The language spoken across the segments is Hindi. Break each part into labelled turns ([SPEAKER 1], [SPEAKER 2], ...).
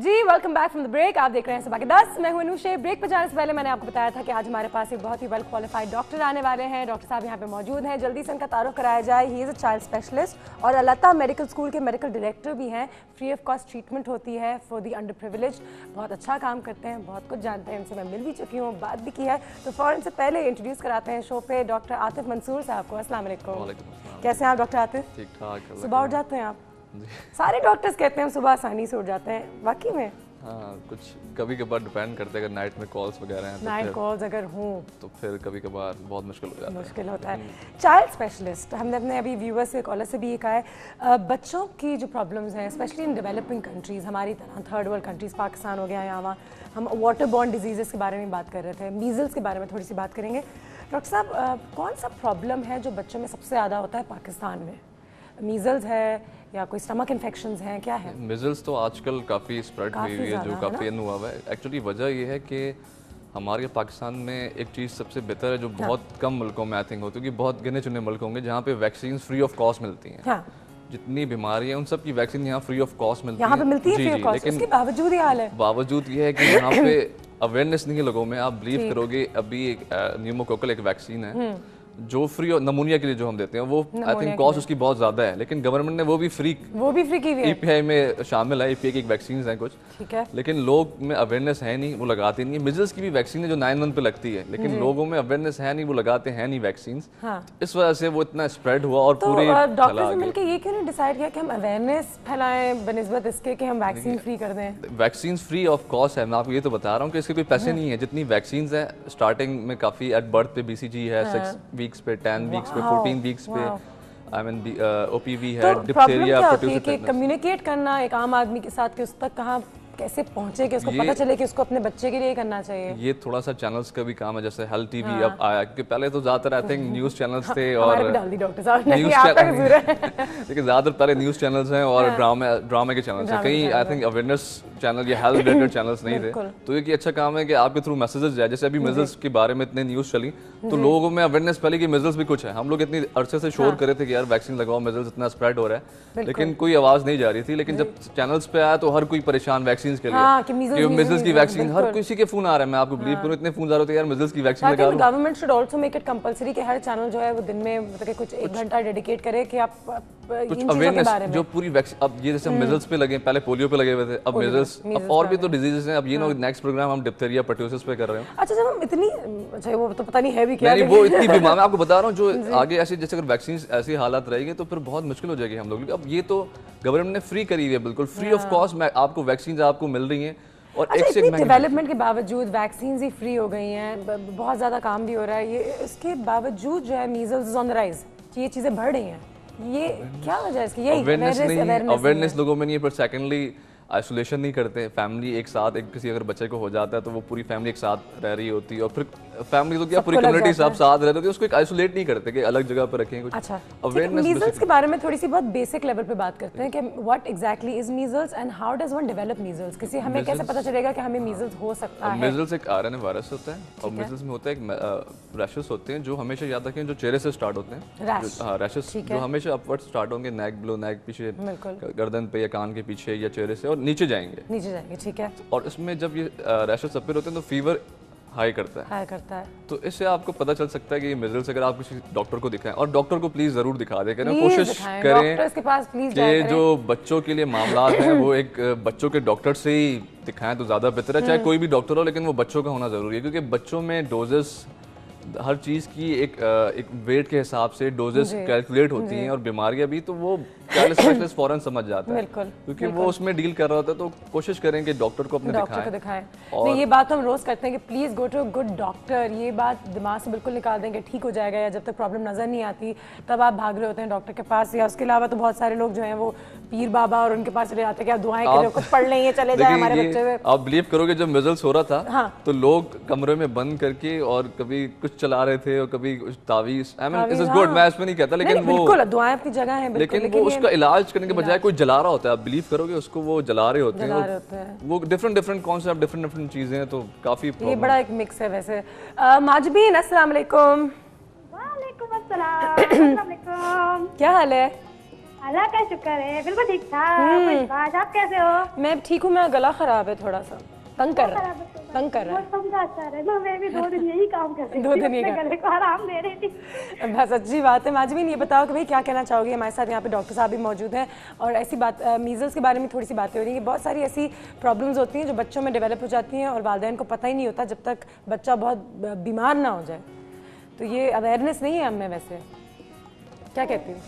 [SPEAKER 1] Ji welcome back from the break. आप देख रहे हैं सुबह के 10। मैं हूं अनुषे। ब्रेक पर जाने से पहले मैंने आपको बताया था कि आज हमारे पास एक बहुत ही वेल क्वालिफाइड डॉक्टर आने वाले हैं। डॉक्टर साहब यहाँ पे मौजूद हैं, जल्दी से इनका तारुफ कराया जाए। He is a child specialist और अलता मेडिकल स्कूल के मेडिकल डायरेक्टर भी हैं। फ्री ऑफ कॉस्ट ट्रीटमेंट होती है फॉर दी अंडर प्रिविलेज। बहुत अच्छा काम करते हैं, बहुत कुछ जानते हैं। इनसे मैं मिल भी चुकी हूँ, बात भी की है। तो फ़ौरन से पहले इंट्रोड्यूस कराते हैं शो पे डॉक्टर आतिफ मंसूर साहब को। अस्सलाम वालेकुम। कैसे हैं आप डॉक्टर आतिफ?
[SPEAKER 2] ठीक ठाक।
[SPEAKER 1] सुबह उठ जाते हैं आप? सारे डॉक्टर्स कहते हैं हम सुबह आसानी से उठ जाते हैं, वाकई में?
[SPEAKER 2] हाँ, कुछ कभी कभार डिपेंड करते हैं। अगर नाइट में कॉल्स वगैरह हैं,
[SPEAKER 1] नाइट कॉल्स अगर हों
[SPEAKER 2] तो फिर कभी कभार बहुत मुश्किल हो जाता है।
[SPEAKER 1] मुश्किल होता है। चाइल्ड स्पेशलिस्ट, हमने अपने अभी व्यूअर्स से कॉलर से भी ये कहा है, बच्चों की जो प्रॉब्लम्स हैं स्पेशली इन डेवलपिंग कंट्रीज़, हमारी तरह थर्ड वर्ल्ड कंट्रीज़, पाकिस्तान हो गया यहाँ वहाँ, हम वाटर बॉर्न डिजीज़ के बारे में बात कर रहे थे। मीजल्स के बारे में थोड़ी सी बात करेंगे। डॉक्टर साहब, कौन सा प्रॉब्लम है जो बच्चों में सबसे ज़्यादा होता है पाकिस्तान में? मीजल्स है या कोई स्टमक इन्फेक्शंस हैं, क्या है?
[SPEAKER 2] मिजल्स तो आजकल काफ़ी स्प्रेड हुई है, जो काफ़ी इन हुआ है। एक्चुअली वजह ये है कि हमारे पाकिस्तान में एक चीज़ सबसे बेहतर है जो बहुत कम मुल्कों में आई थिंक होती है, कि बहुत गिने चुने मुल्क होंगे जहाँ पे वैक्सीन फ्री ऑफ कॉस्ट मिलती हैं।
[SPEAKER 1] हाँ।
[SPEAKER 2] जितनी बीमारी है उन सब की वैक्सीन यहाँ फ्री ऑफ कॉस्ट मिलती है।
[SPEAKER 1] यहाँ पे मिलती है फ्री ऑफ कॉस्ट, उसके बावजूद ही हाल है।
[SPEAKER 2] बावजूद ये है कि यहाँ पे अवेयरनेस नहीं है लोगों में। आप बिलीव करोगे, अभी एक न्यूमोकोकल एक वैक्सीन है जो फ्री और नमूनिया के लिए जो हम देते हैं, वो आई थिंक कॉस्ट उसकी बहुत ज़्यादा है, लेकिन गवर्नमेंट ने वो भी फ्री की हुई है। ईपीआई में शामिल है। ईपीआई की एक वैक्सीन है कुछ, ठीक है, लेकिन लोग में अवेयरनेस है नहीं, वो लगाते नहीं है। मिजल्स की भी वैक्सीन है जो 9 मंथ पे लगती है, लेकिन लोगों में अवेयरनेस है नहीं, वो लगाते हैं नहीं वैक्सीन। इस वजह से वो इतना स्प्रेड हुआ और पूरी
[SPEAKER 1] डॉक्टर से मिलकर ये क्यों डिसाइड किया कि हम अवेयरनेस फैलाएं बनिस्बत इसके कि हम वैक्सीन फ्री कर दें?
[SPEAKER 2] वैक्सीन फ्री ऑफ कॉस्ट है। मैं आपको ये तो बता रहा हूँ कि इसके कोई पैसे नहीं है। जितनी वैक्सीन है स्टार्टिंग में काफ़ी एट बर्थ पे BCG है, 6 वीक्स पे, 10 वीक्स पे, 14 वीक्स पे, आई मीन OPV है, डिप्थीरिया,
[SPEAKER 1] परट्यूसिव। कम्युनिकेट करना एक आम आदमी के साथ कि उस तक कहाँ कैसे पहुंचे कि उसको पता चले कि उसको अपने बच्चे के लिए करना चाहिए।
[SPEAKER 2] ये थोड़ा सा चैनल्स का भी काम है, जैसे हेल्थ टीवी अब आया, क्योंकि पहले तो ज्यादातर आई थिंक न्यूज चैनल्स थे और लेकिन ज्यादातर पहले न्यूज चैनल्स हैं और ड्रामे के चैनल्स हैं। कहीं आई थिंक अवेयरनेस चैनल या हेल्थ रिलेटेड चैनल्स नहीं थे। तो ये कि अच्छा काम है कि आपके थ्रू मैसेजेस जाए। जैसे अभी मिजल्स के बारे में इतने न्यूज चली तो लोगों में अवेयरनेस पहले कि मिजल्स भी कुछ है। हम लोग इतनी अरसे से शोर करे थे कि यार वैक्सीन लगाओ, मिजल्स इतना स्प्रेड हो रहा है, लेकिन कोई आवाज नहीं जा रही थी। लेकिन जब चैनल्स पे आया तो हर कोई परेशान वैक्सीन के लिए, मिजल्स की वैक्सीन, हर किसी के फोन आ रहे हैं। मैं आपको बिलीव करूं, इतने फोन आ रहे थे यार मिजल्स की वैक्सीन लगा लो।
[SPEAKER 1] Government should also make it compulsory कि हर चैनल जो है वो दिन में मतलब कुछ 1 घंटा डेडिकेट करे कि आप
[SPEAKER 2] कुछ अवेयरनेस जो पूरी वैक्सीन। अब ये जैसे मिजल्स पे लगे, पहले पोलियो पे लगे हुए थे, अब मिजल्स, अब और भी तो डिजीजेस हैं। अब ये नेक्स्ट प्रोग्राम हम डिप्थीरिया, परट्यूसिस पे कर रहे हैं।
[SPEAKER 1] अच्छा, जब हम इतनी, अच्छा वो तो पता नहीं है भी क्या,
[SPEAKER 2] नहीं वो इतनी बीमार, मैं आपको बता रहा हूँ जो आगे ऐसे जैसे अगर वैक्सीन ऐसी हालात रहेगी तो फिर बहुत मुश्किल हो जाएगी हम लोग। अब ये तो गवर्नमेंट ने फ्री करी हुई है, बिल्कुल फ्री ऑफ कॉस्ट में आपको वैक्सीन आपको मिल रही हैं। और
[SPEAKER 1] अच्छा, इतनी डेवलपमेंट के बावजूद वैक्सीन ही फ्री हो गई हैं, बहुत ज़्यादा काम भी हो रहा है, ये इसके बावजूद जो है measles is on the rise, ये चीज़ें बढ़ रही हैं, ये क्या वजह है इसकी? यही
[SPEAKER 2] अवेयरनेस लोगों में नहीं है। पर सेकेंडली आइसोलेशन नहीं करते। फैमिली एक साथ, एक किसी अगर बच्चे को हो जाता है तो वो पूरी फैमिली एक साथ रह रही होती है, और फिर फैमिली तो क्या पूरी कम्युनिटी सब साथ रह रही होती है, उसको एक आइसोलेट नहीं करते कि अलग जगह पर रखें कुछ।
[SPEAKER 1] अच्छा, मीजल्स के बारे में थोड़ी सी बहुत बेसिक लेवल पे बात करते हैं कि what exactly is measles and how does one develop measles? किसी हमें कैसे पता चलेगा कि हमें मीजल्स हो सकता है?
[SPEAKER 2] मीजल्स एक RNA वायरस होता है और मीजल्स में होता है एक रैशेस होते हैं जो हमेशा याद रखें, जो चेहरे से स्टार्ट होते हैं। रैशेस जो हमेशा अपवर्ड स्टार्ट होंगे, नेक बिलो, नेक पीछे, गर्दन पे या कान के पीछे या चेहरे से, और नीचे जाएंगे,
[SPEAKER 1] ठीक है।
[SPEAKER 2] और इसमें जब ये रैशेस अपीयर होते हैं तो फीवर हाई करता है। तो इससे आपको पता चल सकता है कि ये मिजल्स, अगर आप किसी डॉक्टर को दिखाएं, और डॉक्टर को प्लीज जरूर दिखा दें, कोशिश करें कि जो बच्चों के लिए मामला है वो एक बच्चों के डॉक्टर से ही दिखाएं तो ज्यादा बेहतर है। चाहे कोई भी डॉक्टर हो, लेकिन वो बच्चों का होना जरूरी है, क्योंकि बच्चों में डोजेस हर चीज़ की एक वेट के हिसाब से डोजेस कैलकुलेट होती हैं, और बीमारियां भी, तो वो स्पेशलिस्ट फौरन समझ जाता है, क्योंकि वो उसमें डील कर रहा होता है। तो कोशिश करें कि डॉक्टर को अपने दिखाएं।
[SPEAKER 1] और ये बात हम रोज करते हैं कि please go to a good doctor, ये बात दिमाग से बिल्कुल निकाल दें कि ठीक हो जाएगा, या जब तक प्रॉब्लम नजर नहीं आती तब आप भाग रहे होते हैं डॉक्टर के पास। या उसके अलावा तो बहुत सारे लोग जो हैं वो पीर बाबा और उनके पास चले जाते हैं कि आप दुआएं करें, कुछ पढ़ लें, ये चले जाए हमारे बच्चे में।
[SPEAKER 2] आप बिलीव करोगे, जब मिजल्स हो रहा था तो लोग कमरे में बंद करके और कभी कुछ चला रहे थे और कभी तावीज, I mean this is good, मैं इसमें नहीं कहता, लेकिन वो
[SPEAKER 1] बिल्कुल दुआएं अपनी जगह हैं,
[SPEAKER 2] लेकिन वो उसका इलाज करने के बजाय कोई जला रहा होता है। आप बिलीव करोगे, उसको वो जला रहे होते हैं। वो डिफरेंट कॉन्सेप्ट, डिफरेंट चीजें हैं, तो काफी
[SPEAKER 1] ये बड़ा एक मिक्स है वैसे। माजबीन, अस्सलाम वालेकुम।
[SPEAKER 3] वालेकुम अस्सलाम।
[SPEAKER 1] क्या हाल है?
[SPEAKER 3] अल्लाह का शुक्र है, बिल्कुल ठीक ठाक। आप कैसे हो?
[SPEAKER 1] मैं ठीक हूँ, मेरा गला खराब है थोड़ा सा, तंग कर रहा है।
[SPEAKER 3] मैं भी 2 दिन यही काम कर रही थी,
[SPEAKER 1] 2 दिन ही
[SPEAKER 3] गले को आराम दे रही थी।
[SPEAKER 1] बस अच्छी बात है। माजवीन ये बताओ कि भाई क्या कहना चाहोगे? हमारे साथ यहाँ पे डॉक्टर साहब भी मौजूद हैं और ऐसी बात मीजल्स के बारे में थोड़ी सी बातें हो रही हैं कि बहुत सारी ऐसी प्रॉब्लम्स होती हैं जो बच्चों में डेवलप हो जाती हैं और वालिदैन को पता ही नहीं होता जब तक बच्चा बहुत बीमार ना हो जाए। तो ये अवेयरनेस नहीं है हमें, वैसे क्या कहती हूँ?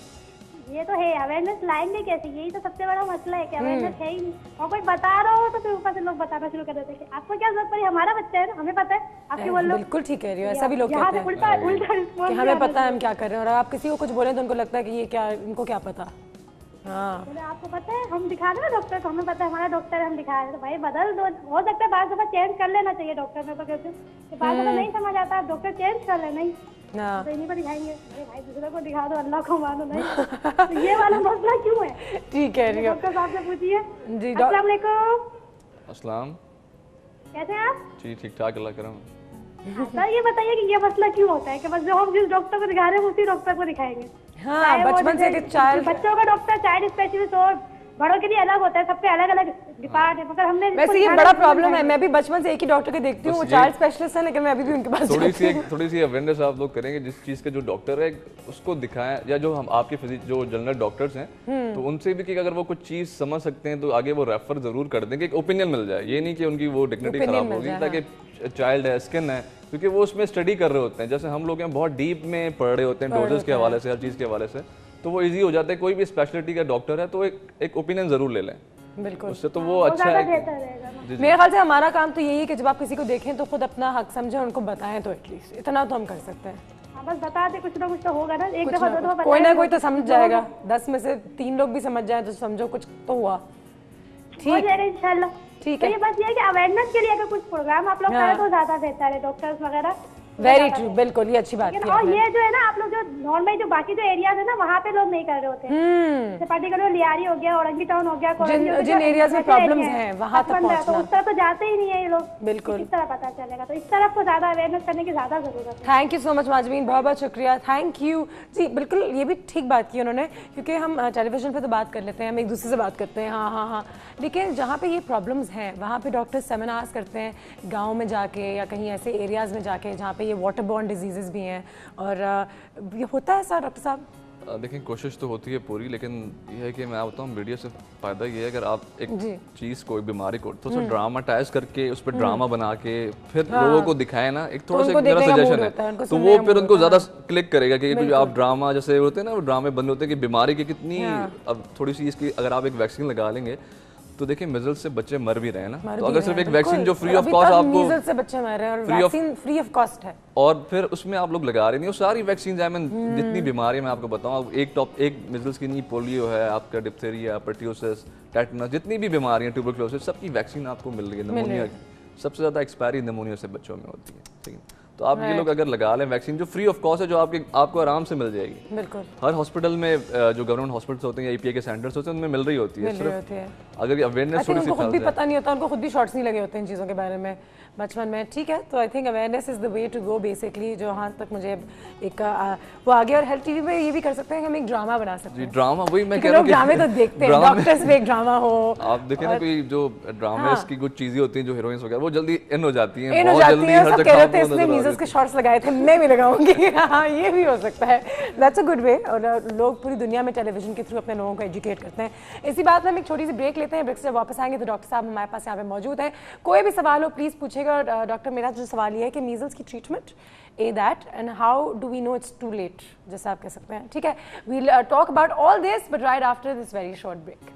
[SPEAKER 3] ये तो है, अवेयरनेस लाएंगे कैसे? यही तो सबसे बड़ा मसला है कि अवेयरनेस है ही नहीं, और कोई बता रहा हो तो फिर ऊपर से लोग बताना शुरू कर देते हैं आपको क्या जरूरत पड़ी, हमारा बच्चा है ना, हमें पता है, आप क्यों बोल रहे हो?
[SPEAKER 1] बिल्कुल ठीक कह रही हो, ऐसा भी लोग कहते हैं कि हमें पता है हम क्या कर रहे हैं, और आप किसी को कुछ बोले तो उनको लगता है कि ये क्या, इनको क्या पता। हाँ,
[SPEAKER 3] आपको पता है हम दिखा रहे हैं डॉक्टर को, हमें पता है हमारा डॉक्टर है, हम दिखा रहे हैं, तो भाई बदल दो। हो सकता है बार दफा चेंज कर लेना चाहिए डॉक्टर में, तो कहते हैं बार दफा नहीं समझ आता डॉक्टर चेंज कर ले, नहीं तो इन्हीं पर दिखाएंगे। अरे भाई दूसरे को दिखा दो, अल्लाह को मानो, नहीं तो ये वाला मसला क्यों है?
[SPEAKER 1] ठीक कह रही हो।
[SPEAKER 3] डॉक्टर साहब से पूछिए जी।
[SPEAKER 1] अस्सलाम
[SPEAKER 3] वालेकुम।
[SPEAKER 2] अस्सलाम।
[SPEAKER 3] कैसे हैं आप?
[SPEAKER 2] जी ठीक ठाक, अल्लाह करम।
[SPEAKER 3] सर ये बताइए कि ये मसला क्यों होता है कि बस जो हम जिस डॉक्टर को दिखा रहे हैं उसी डॉक्टर को दिखाएंगे?
[SPEAKER 1] हाँ, बचपन से चाइल्ड,
[SPEAKER 3] बच्चों का डॉक्टर चाइल्ड स्पेशलिस्ट और बड़ों के लिए अलग होता है, सबके अलग अलग डिपार्ट है, मगर हमने
[SPEAKER 1] वैसे ये बड़ा प्रॉब्लम है। मैं भी बचपन से एक ही डॉक्टर के देखती हूँ, वो चाइल्ड स्पेशलिस्ट है, लेकिन मैं अभी भी उनके पास
[SPEAKER 2] थोड़ी सी अवेयरनेस आप लोग करेंगे, जिस चीज़ के जो डॉक्टर है उसको दिखाएं, या जो हम आपके जो जनरल डॉक्टर्स हैं तो उनसे भी कि अगर वो कुछ चीज़ समझ सकते हैं तो आगे वो रेफर जरूर कर देंगे, एक ओपिनियन मिल जाए। ये नहीं कि उनकी वो डिग्निटी खराब होगी, ताकि चाइल्ड है, स्किन है, क्योंकि वो उसमें स्टडी कर रहे होते हैं, जैसे हम लोग हैं बहुत डीप में पढ़ रहे होते हैं डोजेस के हवाले से, हर चीज़ के हवाले से, तो वो इजी हो जाता है। कोई भी स्पेशलिटी का डॉक्टर है तो एक ओपिनियन जरूर ले लें,
[SPEAKER 1] बिल्कुल,
[SPEAKER 2] उससे तो वो अच्छा है।
[SPEAKER 1] मेरे ख्याल से हमारा काम तो यही है कि जब आप किसी को देखें तो खुद अपना हक समझें, उनको बताएं, तो एटलीस्ट इतना तो हम कर सकते हैं।
[SPEAKER 3] बस बता दे, कुछ ना कुछ तो होगा ना, एक दफा दो दफा
[SPEAKER 1] कोई ना कोई तो समझ जाएगा, 10 में से 3 लोग भी समझ जाए तो समझो कुछ तो हुआ। ठीक है
[SPEAKER 3] इंशाल्लाह, ठीक है। बस ये कि अवेयरनेस के लिए अगर कुछ प्रोग्राम आप लोग करें तो ज्यादा बेहतर है, डॉक्टर्स वगैरह।
[SPEAKER 1] वेरी ट्रू, बिल्कुल, ये अच्छी बात है।
[SPEAKER 3] और ये जो है ना, आप लोग जो नॉर्मल जो बाकी जो एरियाज है ना, वहाँ पे लोग नहीं कर रहे होते हैं, पर्टिकुलर लियारी हो गया, औरंगी टाउन हो गया,
[SPEAKER 1] जिन एरियाज में प्रॉब्लम्स हैं वहाँ तक पहुँचना,
[SPEAKER 3] तो उस तरफ तो जाते ही नहीं है ये लोग।
[SPEAKER 1] बिल्कुल,
[SPEAKER 3] इस तरह पता चलेगा, तो इस तरफ को ज्यादा अवेयरनेस करने की ज्यादा जरूरत है।
[SPEAKER 1] थैंक यू सो मच माजमीन, बहुत बहुत शुक्रिया, थैंक यू जी। बिल्कुल, ये भी ठीक बात की उन्होंने, क्योंकि हम टेलीविजन पे तो बात कर लेते हैं, हम एक दूसरे से बात करते हैं, हाँ हाँ हाँ, लेकिन जहाँ पे ये प्रॉब्लम्स हैं वहाँ पे डॉक्टर सेमिनार्स करते हैं गाँव में जाके या कहीं ऐसे एरियाज में जाके जहाँ पे ये वाटर बॉर्न डिजीजेस भी हैं, और ये होता है सर डॉक्टर साहब?
[SPEAKER 2] देखिए कोशिश तो होती है पूरी, लेकिन ये है कि मैं बताऊँ मीडिया से फ़ायदा ये है, अगर आप एक चीज़ कोई बीमारी को तो उसमें ड्रामाटाइज करके उस पर ड्रामा बना के फिर लोगों को दिखाए ना, एक थोड़ा सा मेरा सजेशन है, तो वो फिर उनको ज़्यादा क्लिक करेगा कि आप ड्रामा जैसे होते हैं ना, वो ड्रामे बंद होते हैं कि बीमारी की कितनी, अब थोड़ी सी इसकी अगर आप एक वैक्सीन लगा लेंगे तो देखिए मिजल्स से बच्चे मर भी रहे हैं ना, तो अगर सिर्फ एक वैक्सीन जो फ्री ऑफ कॉस्ट आपको,
[SPEAKER 1] मिजल्स से बच्चे मर रहे हैं और वैक्सीन फ्री ऑफ कॉस्ट है,
[SPEAKER 2] और फिर उसमें आप लोग लगा रहे नहीं, वो सारी वैक्सीन है, मैं जितनी बीमारी मैं आपको बताऊं, एक मिजल्स की नहीं, पोलियो है आपका, डिप्थीरिया, पर्ट्यूसिस, टेटनस, जितनी भी बीमारियां, ट्यूबरक्लोसिस, सबकी वैक्सीन आपको मिल रही है। निमोनिया सबसे ज्यादा एक्सपायरी निमोनिया से बच्चों में होती है, ठीक है, तो आप ये लोग अगर लगा लें वैक्सीन जो फ्री ऑफ कॉस्ट है, जो आपको आराम से मिल जाएगी।
[SPEAKER 1] बिल्कुल,
[SPEAKER 2] हर हॉस्पिटल में जो गवर्नमेंट हॉस्पिटल्स होते हैं या API के सेंटर्स होते हैं उनमें मिल रही होती है, सिर्फ अगर अवेयरनेस थोड़ी सी
[SPEAKER 1] खुद भी पता नहीं होता, उनको खुद भी शॉर्ट्स नहीं लगे होते इन चीज़ों के बारे में बचपन में, ठीक है। तो I think awareness is the way to go basically, जो यहाँ तक मुझे एक वो आगे, और हेल्थ टीवी में ये भी कर सकते हैं कि हम एक ड्रामा बना सकते हैं।
[SPEAKER 2] ड्रामा, वही मैं कह रहा हूँ,
[SPEAKER 1] ड्रामे तो देखते हैं, डॉक्टर्स में एक ड्रामा हो, आप
[SPEAKER 2] देखें ना, कोई जो ड्रामेस की कुछ चीजें होती हैं जो हीरोइंस वगैरह वो जल्दी इन हो जाती हैं, बहुत जल्दी हर जगह कह रहे थे इसने मीजल्स के शॉर्ट्स लगाए थे, मैं भी लगाऊंगी। हाँ, ये भी हो सकता है, दैट्स अ गुड वे, और लोग पूरी दुनिया में टेलीविजन के थ्रू अपने लोगों को एजुकेट करते हैं। इसी बात में हम एक छोटी सी ब्रेक लेते हैं, ब्रेक से वापस आएंगे तो डॉक्टर साहब हमारे पास यहाँ पे मौजूद हैं, कोई भी सवाल हो प्लीज पूछेगा। डॉक्टर, मेरा जो सवाल ये है कि मीजल्स की treatment a that and how do we know it's too late, जैसा आप कह सकते हैं, ठीक है। We'll talk about all this but right after this very short break.